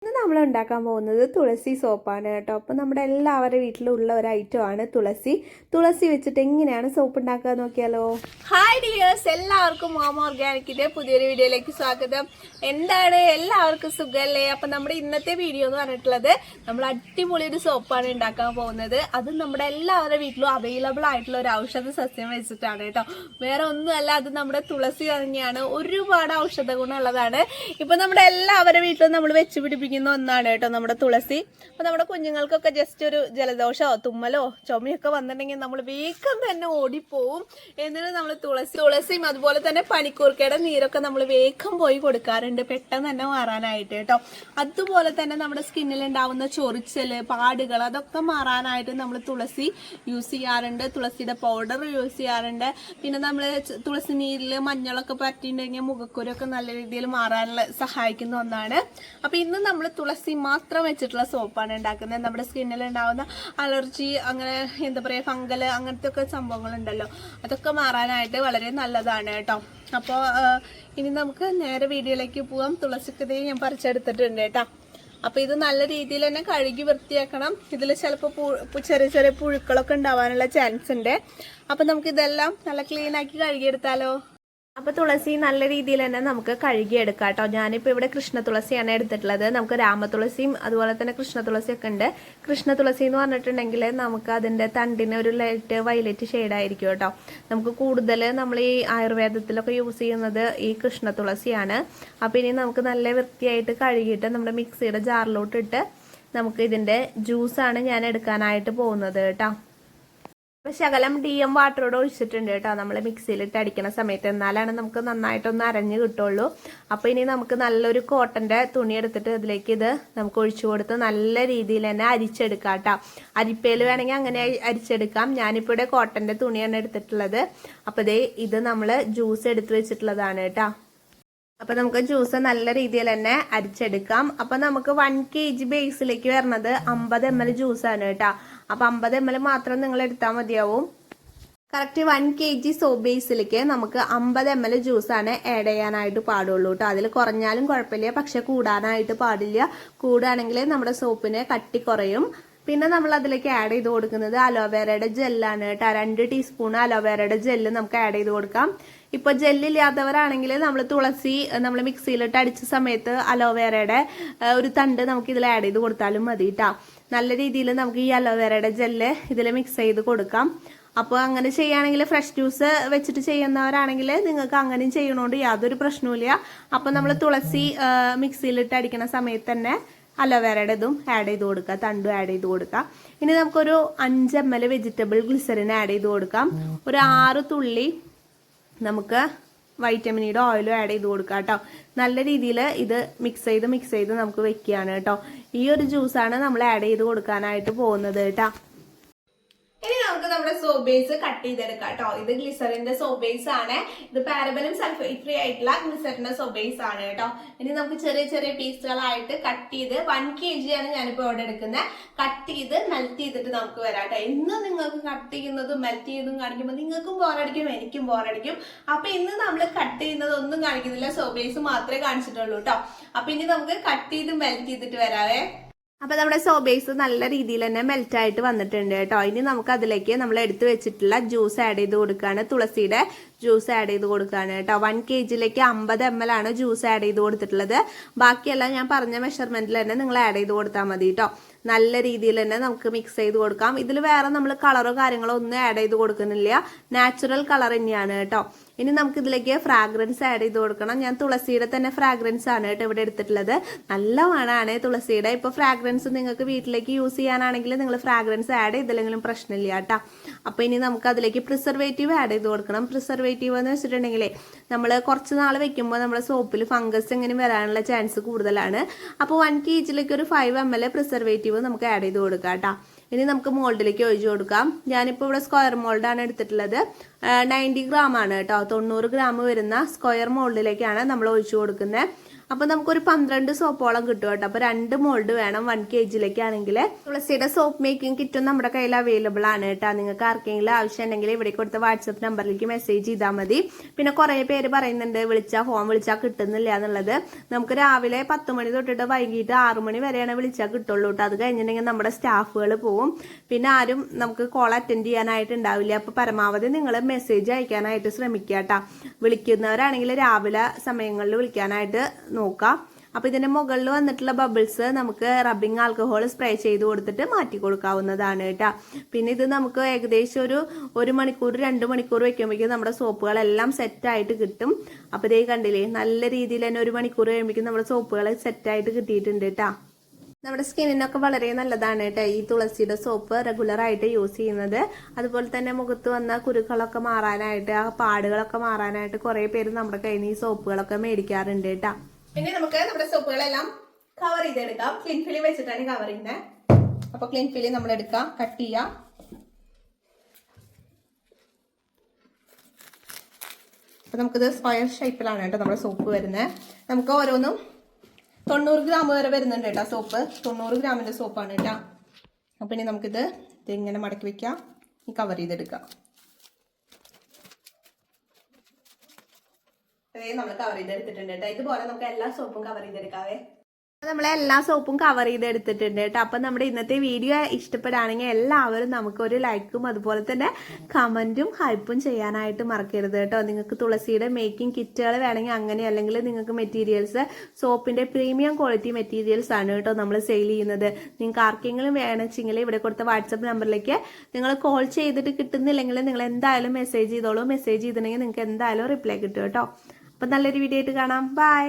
ഇന്ന് നമ്മൾ ഉണ്ടാക്കാൻ പോകുന്നത് തുളസി സോപ്പാണ് കേട്ടോ. അപ്പോൾ നമ്മുടെ എല്ലാവരുടെ വീട്ടിലുള്ള ഒരു ഐറ്റമാണ് തുളസി. തുളസി വെച്ചിട്ട് എങ്ങനെയാണ് സോപ്പ് ഉണ്ടാക്കുക നോക്കിയാലോ. ഹായ് ഡിയേഴ്സ്, എല്ലാവർക്കും മാമ ഓർഗാനിക്കിന്റെ പുതിയൊരു വീഡിയോയിലേക്ക് സ്വാഗതം. എന്താണ്, എല്ലാവർക്കും സുഖമല്ലേ? അപ്പം നമ്മുടെ ഇന്നത്തെ വീഡിയോ എന്ന് പറഞ്ഞിട്ടുള്ളത് നമ്മൾ അടിപൊളി ഒരു സോപ്പാണ് ഉണ്ടാക്കാൻ പോകുന്നത്. അത് നമ്മുടെ എല്ലാവരുടെ വീട്ടിലും അവൈലബിൾ ആയിട്ടുള്ള ഒരു ഔഷധ സസ്യം വെച്ചിട്ടാണ് കേട്ടോ. വേറെ ഒന്നുമല്ല, അത് നമ്മുടെ തുളസി തന്നെയാണ്. ഒരുപാട് ഔഷധ ഗുണമുള്ളതാണ്. ഇപ്പൊ നമ്മുടെ എല്ലാവരുടെ വീട്ടിലും നമ്മൾ വെച്ച് പിടിപ്പിക്കുന്ന ഒന്നാണ് കേട്ടോ നമ്മുടെ തുളസി. അപ്പൊ നമ്മുടെ കുഞ്ഞുങ്ങൾക്കൊക്കെ ജസ്റ്റ് ഒരു ജലദോഷമോ തുമ്മലോ ചുമയൊക്കെ വന്നിട്ടുണ്ടെങ്കിൽ നമ്മൾ വേഗം തന്നെ ഓടിപ്പോവും. എന്നിട്ട് നമ്മൾ തുളസിയും അതുപോലെ തന്നെ പനിക്കൂർക്കയുടെ നീരൊക്കെ നമ്മൾ വേഗം പോയി കൊടുക്കാറുണ്ട്, പെട്ടെന്ന് തന്നെ മാറാനായിട്ട് കേട്ടോ. അതുപോലെ തന്നെ നമ്മുടെ സ്കിന്നിൽ ഉണ്ടാവുന്ന ചൊറിച്ചല്, പാടുകൾ, അതൊക്കെ മാറാനായിട്ട് നമ്മൾ തുളസി യൂസ് ചെയ്യാറുണ്ട്. തുളസിയുടെ പൗഡർ യൂസ് ചെയ്യാറുണ്ട്. പിന്നെ നമ്മൾ തുളസി നീരിൽ മഞ്ഞളൊക്കെ പറ്റിയിട്ടുണ്ടെങ്കിൽ മുഖക്കുരൊക്കെ നല്ല രീതിയിൽ മാറാനുള്ള സഹായിക്കുന്ന ഒന്നാണ്. അപ്പൊ ഇന്ന് നമ്മൾ തുളസി മാത്രം വെച്ചിട്ടുള്ള സോപ്പാണ് ഉണ്ടാക്കുന്നത്. നമ്മുടെ സ്കിന്നിൽ ഉണ്ടാവുന്ന അലർജി, അങ്ങനെ എന്താ പറയുക, ഫംഗല്, അങ്ങനത്തെ ഒക്കെ സംഭവങ്ങളുണ്ടല്ലോ, അതൊക്കെ മാറാനായിട്ട് വളരെ നല്ലതാണ് കേട്ടോ. അപ്പോൾ ഇനി നമുക്ക് നേരെ വീഡിയോയിലേക്ക് പോവാം. തുളസിക്കതയെ ഞാൻ പറിച്ചെടുത്തിട്ടുണ്ട് കേട്ടോ. അപ്പോൾ ഇത് നല്ല രീതിയിൽ തന്നെ കഴുകി വൃത്തിയാക്കണം. ഇതിൽ ചിലപ്പോൾ ചെറിയ ചെറിയ പുഴുക്കളൊക്കെ ഉണ്ടാവാനുള്ള ചാൻസ് ഉണ്ട്. അപ്പോൾ നമുക്ക് ഇതെല്ലാം നല്ല ക്ലീൻ ആക്കി കഴുകിയെടുത്താലോ. അപ്പോൾ തുളസി നല്ല രീതിയിൽ തന്നെ നമുക്ക് കഴുകിയെടുക്കാം കേട്ടോ. ഞാനിപ്പോൾ ഇവിടെ കൃഷ്ണ തുളസിയാണ് എടുത്തിട്ടുള്ളത്. നമുക്ക് രാമതുളസിയും അതുപോലെ തന്നെ കൃഷ്ണ തുളസിയൊക്കെ ഉണ്ട്. കൃഷ്ണ തുളസി എന്ന് പറഞ്ഞിട്ടുണ്ടെങ്കിൽ നമുക്ക് അതിൻ്റെ തണ്ടിന് ഒരു ലൈറ്റ് വയലറ്റ് ഷെയ്ഡായിരിക്കും കേട്ടോ. നമുക്ക് കൂടുതൽ നമ്മൾ ഈ ആയുർവേദത്തിലൊക്കെ യൂസ് ചെയ്യുന്നത് ഈ കൃഷ്ണ തുളസിയാണ്. അപ്പോൾ ഇനി നമുക്ക് നല്ല വൃത്തിയായിട്ട് കഴുകിയിട്ട് നമ്മുടെ മിക്സിയുടെ ജാറിലോട്ടിട്ട് നമുക്ക് ഇതിൻ്റെ ജ്യൂസാണ് ഞാൻ എടുക്കാനായിട്ട് പോകുന്നത് കേട്ടോ. അപ്പോൾ ശകലം DM വാട്ടറോട് ഒഴിച്ചിട്ടുണ്ട് കേട്ടോ നമ്മൾ മിക്സിയിലിട്ട് അടിക്കുന്ന സമയത്ത്, എന്നാലാണ് നമുക്ക് നന്നായിട്ടൊന്ന് അരഞ്ഞ് കിട്ടുള്ളൂ. അപ്പോൾ ഇനി നമുക്ക് നല്ലൊരു കോട്ടൻ്റെ തുണി എടുത്തിട്ട് ഇതിലേക്ക് ഇത് നമുക്ക് ഒഴിച്ചു കൊടുത്ത് നല്ല രീതിയിൽ തന്നെ അരിച്ചെടുക്കാം കേട്ടോ. അരിപ്പയിൽ വേണമെങ്കിൽ അങ്ങനെ അരിച്ചെടുക്കാം. ഞാനിപ്പോൾ ഇവിടെ കോട്ടൻ്റെ തുണിയാണ് എടുത്തിട്ടുള്ളത്. അപ്പോൾ ഇത് നമ്മൾ ജ്യൂസ് എടുത്ത് വെച്ചിട്ടുള്ളതാണ് കേട്ടോ. അപ്പൊ നമുക്ക് ജ്യൂസ് നല്ല രീതിയിൽ തന്നെ അരിച്ചെടുക്കാം. അപ്പൊ നമുക്ക് 1 kg ബേസിലേക്ക് വരുന്നത് 50 ml ജ്യൂസാണ് കേട്ടോ. അപ്പൊ 50 ml മാത്രം നിങ്ങൾ എടുത്താൽ മതിയാവും. കറക്റ്റ് 1 kg സോപ്പ് ബേസിലേക്ക് നമുക്ക് 50 ml ജ്യൂസാണ് ആഡ് ചെയ്യാനായിട്ട് പാടുള്ളൂ കേട്ടോ. അതിൽ കുറഞ്ഞാലും കുഴപ്പമില്ല, പക്ഷെ കൂടാനായിട്ട് പാടില്ല. കൂടുകയാണെങ്കിൽ നമ്മുടെ സോപ്പിന് കട്ടി കുറയും. പിന്നെ നമ്മൾ അതിലേക്ക് ആഡ് ചെയ്ത് കൊടുക്കുന്നത് അലോവേരയുടെ ജെല്ലാണ് കേട്ടോ. 2 ടീസ്പൂൺ അലോവേരയുടെ ജെല്ല് നമുക്ക് ആഡ് ചെയ്ത് കൊടുക്കാം. ഇപ്പൊ ജെല്ലില്ലാത്തവരാണെങ്കിൽ നമ്മൾ തുളസി നമ്മൾ മിക്സിയിലിട്ട് അടിച്ച സമയത്ത് അലോവേരയുടെ ഒരു തണ്ട് നമുക്ക് ഇതിൽ ആഡ് ചെയ്ത് കൊടുത്താലും മതി കേട്ടോ. നല്ല രീതിയിൽ നമുക്ക് ഈ അലോവേരയുടെ ജെല്ല് ഇതിൽ മിക്സ് ചെയ്ത് കൊടുക്കാം. അപ്പോൾ അങ്ങനെ ചെയ്യുകയാണെങ്കിൽ ഫ്രഷ് ജ്യൂസ് വെച്ചിട്ട് ചെയ്യുന്നവരാണെങ്കിൽ നിങ്ങൾക്ക് അങ്ങനെയും ചെയ്യണോണ്ട് യാതൊരു പ്രശ്നവുമില്ല. അപ്പോൾ നമ്മൾ തുളസി മിക്സിയിലിട്ട് അടിക്കുന്ന സമയത്ത് തന്നെ അലോവേരയുടെ ഇതും ആഡ് ചെയ്ത് കൊടുക്കുക, തണ്ടും ആഡ് ചെയ്ത് കൊടുക്കുക. ഇനി നമുക്കൊരു 5 ml വെജിറ്റബിൾ ഗ്ലിസറിൻ ആഡ് ചെയ്ത് കൊടുക്കാം. ഒരു 6 തുള്ളി നമുക്ക് വൈറ്റമിൻ ഇയുടെ ഓയിലും ആഡ് ചെയ്ത് കൊടുക്കാം കേട്ടോ. നല്ല രീതിയിൽ ഇത് മിക്സ് ചെയ്ത് നമുക്ക് വെക്കുകയാണ് കേട്ടോ. ഈ ഒരു ജ്യൂസാണ് നമ്മൾ ആഡ് ചെയ്ത് കൊടുക്കാനായിട്ട് പോകുന്നത് കേട്ടോ. ഇനി നമുക്ക് നമ്മുടെ സോപ്പ് ബേസ് കട്ട് ചെയ്തെടുക്കാം കേട്ടോ. ഇത് ഗ്ലിസറിന്റെ സോപ്പ് ബേസ് ആണ്. ഇത് പാരബനും സൾഫേറ്റ് ഫ്രീ ആയിട്ടുള്ള ഗ്ലിസറിന്റെ സോപ്പ് ബേസ് ആണ് കേട്ടോ. ഇനി നമുക്ക് ചെറിയ ചെറിയ പീസുകളായിട്ട് കട്ട് ചെയ്ത് 1 kg ആണ് ഞാനിപ്പോൾ ഇവിടെ എടുക്കുന്നത്. കട്ട് ചെയ്ത് മെൽറ്റ് ചെയ്തിട്ട് നമുക്ക് വരാം കേട്ടോ. ഇന്ന് നിങ്ങൾക്ക് കട്ട് ചെയ്യുന്നതും മെൽറ്റ് ചെയ്തതും കാണിക്കുമ്പോൾ നിങ്ങൾക്കും ബോറടിക്കും, എനിക്കും ബോറടിക്കും. അപ്പൊ ഇന്ന് നമ്മൾ കട്ട് ചെയ്യുന്നത് ഒന്നും കാണിക്കുന്നില്ല, സോപ്പ് ബേസ് മാത്രമേ കാണിച്ചിട്ടുള്ളൂ കേട്ടോ. അപ്പൊ ഇനി നമുക്ക് കട്ട് ചെയ്ത് മെൽറ്റ് ചെയ്തിട്ട് വരാവേ. അപ്പൊ നമ്മുടെ സോപ്പ് ബേസ് നല്ല രീതിയിൽ തന്നെ മെൽറ്റ് ആയിട്ട് വന്നിട്ടുണ്ട് കേട്ടോ. ഇനി നമുക്ക് അതിലേക്ക് നമ്മൾ എടുത്തു വെച്ചിട്ടുള്ള ജ്യൂസ് ആഡ് ചെയ്ത് കൊടുക്കുകയാണ്. തുളസിയുടെ ജ്യൂസ് ആഡ് ചെയ്ത് കൊടുക്കുകയാണ് കേട്ടോ. 1 kgയിലേക്ക് 50 ml ആണ് ജ്യൂസ് ആഡ് ചെയ്ത് കൊടുത്തിട്ടുള്ളത്. ബാക്കിയെല്ലാം ഞാൻ പറഞ്ഞ മെഷർമെന്റിൽ തന്നെ നിങ്ങൾ ആഡ് ചെയ്ത് കൊടുത്താൽ മതി കേട്ടോ. നല്ല രീതിയിൽ തന്നെ നമുക്ക് മിക്സ് ചെയ്ത് കൊടുക്കാം. ഇതിൽ വേറെ നമ്മൾ കളറോ കാര്യങ്ങളോ ഒന്നും ആഡ് ചെയ്ത് കൊടുക്കുന്നില്ല, നാച്ചുറൽ കളർ തന്നെയാണ് കേട്ടോ. ഇനി നമുക്ക് ഇതിലേക്ക് ഫ്രാഗ്രൻസ് ആഡ് ചെയ്ത് കൊടുക്കണം. ഞാൻ തുളസിയുടെ തന്നെ ഫ്രാഗ്രൻസ് ആണ് കേട്ടോ ഇവിടെ എടുത്തിട്ടുള്ളത്. നല്ല മണമാണ് തുളസിയുടെ. ഇപ്പോൾ ഫ്രാഗ്രൻസ് നിങ്ങൾക്ക് വീട്ടിലേക്ക് യൂസ് ചെയ്യാനാണെങ്കിൽ നിങ്ങൾ ഫ്രാഗ്രൻസ് ആഡ് ചെയ്തില്ലെങ്കിലും പ്രശ്നമില്ല കേട്ടോ. അപ്പോൾ ഇനി നമുക്ക് അതിലേക്ക് പ്രിസർവേറ്റീവ് ആഡ് ചെയ്ത് കൊടുക്കണം. പ്രിസർവേറ്റീവ് എന്ന് വെച്ചിട്ടുണ്ടെങ്കിൽ നമ്മൾ കുറച്ച് നാൾ വെക്കുമ്പോൾ നമ്മുടെ സോപ്പിൽ ഫംഗസ് എങ്ങനെ വരാനുള്ള ചാൻസ് കൂടുതലാണ്. അപ്പോൾ 1 kgയിലേക്ക് ഒരു 5 ml പ്രിസർവേറ്റീവ് നമുക്ക് ആഡ് ചെയ്ത് കൊടുക്കാം കേട്ടോ. ഇനി നമുക്ക് മോൾഡിലേക്ക് ഒഴിച്ചു കൊടുക്കാം. ഞാനിപ്പോൾ ഇവിടെ സ്ക്വയർ മോൾഡാണ് എടുത്തിട്ടുള്ളത്. 90 gram ആണ് കേട്ടോ. 90 gram വരുന്ന സ്ക്വയർ മോൾഡിലേക്കാണ് നമ്മൾ ഒഴിച്ചു കൊടുക്കുന്നത്. അപ്പൊ നമുക്കൊരു 12 സോപ്പോളം കിട്ടും കേട്ടോ. അപ്പൊ 2 മോൾഡ് വേണം 1 kg ആണെങ്കിൽ. തുളസിയുടെ സോപ്പ് മേക്കിംഗ് കിറ്റും നമ്മുടെ കയ്യിൽ അവൈലബിൾ ആണ് കേട്ടോ. നിങ്ങൾക്ക് ആർക്കെങ്കിലും ആവശ്യം ഉണ്ടെങ്കിൽ ഇവിടെ കൊടുത്ത വാട്സപ്പ് നമ്പറിലേക്ക് മെസ്സേജ് ചെയ്താൽ മതി. പിന്നെ കുറെ പേര് പറയുന്നുണ്ട് ഫോൺ വിളിച്ചാൽ കിട്ടുന്നില്ല എന്നുള്ളത്. നമുക്ക് രാവിലെ 10 മണി തൊട്ടിട്ട് വൈകിട്ട് 6 മണി വരെയാണ് വിളിച്ചാൽ കിട്ടുള്ളൂ കേട്ടോ. അത് കഴിഞ്ഞിട്ടുണ്ടെങ്കിൽ നമ്മുടെ സ്റ്റാഫുകൾ പോവും. പിന്നെ ആരും നമുക്ക് കോൾ അറ്റൻഡ് ചെയ്യാനായിട്ട് ഉണ്ടാവില്ല. അപ്പൊ പരമാവധി നിങ്ങൾ മെസ്സേജ് അയക്കാനായിട്ട് ശ്രമിക്കുക കേട്ടോ. വിളിക്കുന്നവരാണെങ്കിൽ രാവിലെ സമയങ്ങളിൽ വിളിക്കാനായിട്ട് നോക്കാം. അപ്പൊ ഇതിന്റെ മുകളിൽ വന്നിട്ടുള്ള ബബിൾസ് നമുക്ക് റബ്ബിംഗ് ആൽക്കഹോൾ സ്പ്രേ ചെയ്ത് കൊടുത്തിട്ട് മാറ്റി കൊടുക്കാവുന്നതാണ് കേട്ടോ. പിന്നെ ഇത് നമുക്ക് ഏകദേശം ഒരു മണിക്കൂർ 2 മണിക്കൂർ വെക്കുമ്പോഴേക്കും നമ്മുടെ സോപ്പുകളെല്ലാം സെറ്റായിട്ട് കിട്ടും. അപ്പൊ ഇതേ കണ്ടില്ലേ, നല്ല രീതിയിൽ തന്നെ 1 മണിക്കൂർ കഴിയുമ്പോഴേക്കും നമ്മുടെ സോപ്പുകൾ സെറ്റായിട്ട് കിട്ടിയിട്ടുണ്ട് കേട്ടോ. നമ്മുടെ സ്കിന്നിനൊക്കെ വളരെ നല്ലതാണ് കേട്ടോ ഈ തുളസിയുടെ സോപ്പ് റെഗുലർ ആയിട്ട് യൂസ് ചെയ്യുന്നത്. അതുപോലെ തന്നെ മുഖത്ത് വന്ന കുരുക്കളൊക്കെ മാറാനായിട്ട്, ആ പാടുകളൊക്കെ മാറാനായിട്ട് കുറെ പേര് നമ്മുടെ കയ്യിൽ നിന്ന് ഈ സോപ്പുകളൊക്കെ മേടിക്കാറുണ്ട് കേട്ടോ. പിന്നെ നമുക്ക് നമ്മുടെ സോപ്പുകളെല്ലാം കവർ ചെയ്തെടുക്കാം. ക്ലീൻ ഫിലി വെച്ചിട്ടാണ് കവർ ചെയ്യുന്നത്. അപ്പൊ ക്ലീൻ ഫിലി നമ്മൾ എടുക്കാം, കട്ട് ചെയ്യാം. അപ്പൊ നമുക്കിത് സ്ക്വയർ ഷേപ്പിലാണ് കേട്ടോ നമ്മുടെ സോപ്പ് വരുന്നത്. നമുക്ക് ഓരോന്നും 90 ഗ്രാം വരെ വരുന്നുണ്ട് കേട്ടോ സോപ്പ്. 90 ഗ്രാമിന്റെ സോപ്പാണ് കേട്ടോ. അപ്പൊ ഇനി നമുക്കിത് ഇങ്ങനെ മടക്കി വെക്കാം, കവർ ചെയ്തെടുക്കാം. നമ്മൾ കവർ ചെയ്തെടുത്തിട്ടുണ്ട് കേട്ടോ. ഇതുപോലെ നമുക്ക് എല്ലാ സോപ്പും കവർ ചെയ്തെടുക്കാവേ. നമ്മളെ എല്ലാ സോപ്പും കവർ ചെയ്തെടുത്തിട്ടുണ്ട് കേട്ടോ. അപ്പൊ നമ്മുടെ ഇന്നത്തെ വീഡിയോ ഇഷ്ടപ്പെടുകയാണെങ്കിൽ എല്ലാവരും നമുക്ക് ഒരു ലൈക്കും അതുപോലെ തന്നെ കമന്റും ഹൈപ്പും ചെയ്യാനായിട്ട് മറക്കരുത് കേട്ടോ. നിങ്ങൾക്ക് തുളസിയുടെ മേക്കിംഗ് കിറ്റുകൾ വേണമെങ്കിൽ അങ്ങനെ, അല്ലെങ്കിൽ നിങ്ങൾക്ക് മെറ്റീരിയൽസ് സോപ്പിന്റെ പ്രീമിയം ക്വാളിറ്റി മെറ്റീരിയൽസ് ആണ് കേട്ടോ നമ്മൾ സെയിൽ ചെയ്യുന്നത്. നിങ്ങൾക്ക് ആർക്കെങ്കിലും വേണമെങ്കിൽ ഇവിടെ കൊടുത്ത വാട്സപ്പ് നമ്പറിലേക്ക് നിങ്ങൾ കോൾ ചെയ്തിട്ട് കിട്ടുന്നില്ലെങ്കിൽ നിങ്ങൾ എന്തായാലും മെസ്സേജ് ചെയ്തോളൂ. മെസ്സേജ് ചെയ്തിട്ടുണ്ടെങ്കിൽ നിങ്ങൾക്ക് എന്തായാലും റിപ്ലൈ കിട്ടും കേട്ടോ. അപ്പൊ നല്ലൊരു വീഡിയോ ആയിട്ട് കാണാം. ബൈ.